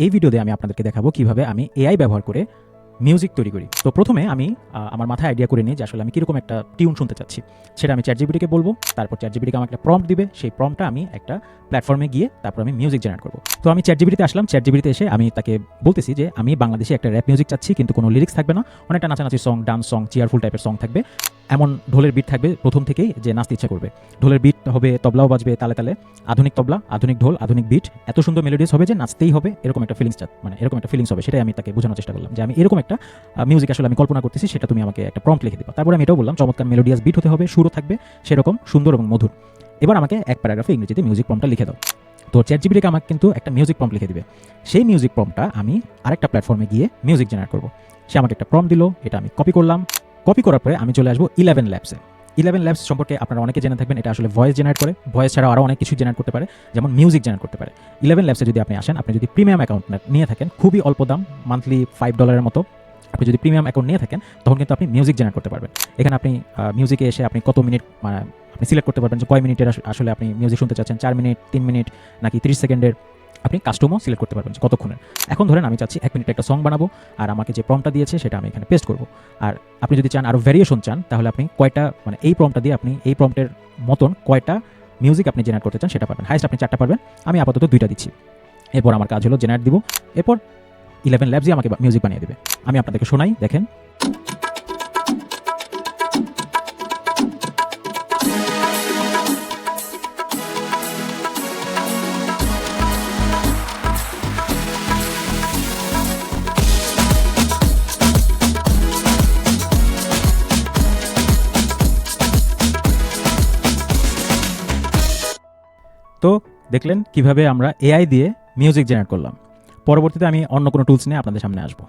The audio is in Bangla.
এই ভিডিওতে আমি আপনাদেরকে দেখাবো কিভাবে আমি এআই ব্যবহার করে মিউজিক তৈরি করি। তো প্রথমে আমি আমার মাথায় আইডিয়া করে নিই যে আসলে আমি কীরকম একটা টিউন শুনতে চাচ্ছি। সেটা আমি চ্যাটজিপিটিকে বলবো, তারপর চ্যাটজিপিটিকে আমাকে একটা প্রম্পট দিবে, সেই প্রম্পটটা আমি একটা প্ল্যাটফর্মে গিয়ে তারপর আমি মিউজিক জেনারেট করবো। তো আমি চ্যাটজিপিটিতে আসলাম, চ্যাটজিপিটিতে এসে আমি তাকে বলতেছি যে আমি বাংলাদেশে একটা র্যাপ মিউজিক চাচ্ছি, কিন্তু কোনো লিরিক্স থাকবে না, অনেকটা নাচানাচি সং, ডান্স সং, চিয়ারফুল টাইপের সং থাকবে, এমন ঢোলের বিট থাকবে প্রথম থেকেই যে নাচতে ইচ্ছা করবে। ঢোলের বিট হবে, তবলাও বাজবে তালে তালে, আধুনিক তবলা, আধুনিক ঢোল, আধুনিক বিট, এত সুন্দর মেলোডিয়াস হবে যে নাচতেই হবে, এরকম একটা ফিলিংস হবে। সেটাই আমি তাকে বোঝানোর চেষ্টা করলাম যে আমি এরকম একটা মিউজিক আসলে আমি কল্পনা করতেছি, সেটা তুমি আমাকে একটা প্রম্পট লিখে দিবা। তারপরে আমি এটাও বললাম চমৎকার মেলোডিয়াস বিট হতে হবে, সুরও থাকবে সেরকম সুন্দর এবং মধুর। এবার আমাকে এক প্যারাগ্রাফে ইংরেজিতে মিউজিক প্রম্পটটা লিখে দাও। তো চ্যাটজিপিটিকে আমাকে কিন্তু একটা মিউজিক প্রম্পট লিখে দিবে। সেই মিউজিক প্রম্পটটা আমি আরেকটা প্ল্যাটফর্মে গিয়ে মিউজিক জেনারেট করব। সে আমাকে একটা প্রম্পট দিল, এটা আমি কপি করলাম। কপি করার পরে আমি চলে আসবো 11 ল্যাবসে। 11 ল্যাবস সম্পর্কে আপনারা অনেকে জেনে থাকবেন, এটা আসলে ভয়েস জেনারেট করে, ভয়েস ছাড়াও আরও অনেক কিছু জেনারেট করতে পারে, যেমন মিউজিক জেনারেট করতে পারে। 11 ল্যাবসে যদি আপনি আসেন, আপনি যদি প্রিমিয়াম অ্যাকাউন্ট নিয়ে থাকেন, খুবই অল্প দাম, মান্থলি $5 মতো, আপনি যদি প্রিমিয়াম অ্যাকাউন্ট নিয়ে থাকেন তখন কিন্তু আপনি মিউজিক জেনারেট করতে পারবেন। এখানে আপনি মিউজিকে এসে আপনি কত মিনিট আপনি সিলেক্ট করতে পারবেন যে কয় মিনিটের আসলে আপনি মিউজিক শুনতে চাচ্ছেন, 4 মিনিট, 3 মিনিট নাকি 30 সেকেন্ডের। আপনি কাস্টমও সিলেক্ট করতে পারবেন যে কতক্ষণের। এখন ধরেন আমি চাচ্ছি 1 মিনিটের একটা সং বানাবো, আর আমাকে যে প্রম্পটটা দিয়েছে সেটা আমি এখানে পেস্ট করবো। আর আপনি যদি চান আরও ভ্যারিয়েশন চান, তাহলে আপনি কয়টা এই প্রম্পটটা দিয়ে আপনি এই প্রম্পটের মতন কয়টা মিউজিক আপনি জেনারেট করতে চান সেটা পারবেন। হাইস্ট আপনি 4টা পারবেন, আমি আপাতত 2টা দিচ্ছি। এরপর আমার কাজ হলো জেনারেট দিব, এরপর 11 ল্যাবসই আমাকে মিউজিক বানিয়ে দেবে। আমি আপনাদেরকে শোনাই, দেখেন। তো দেখলেন কিভাবে আমরা এআই দিয়ে মিউজিক জেনারেট করলাম। পরবর্তীতে আমি অন্য কোনো টুলস নিয়ে আপনাদের সামনে আসবো।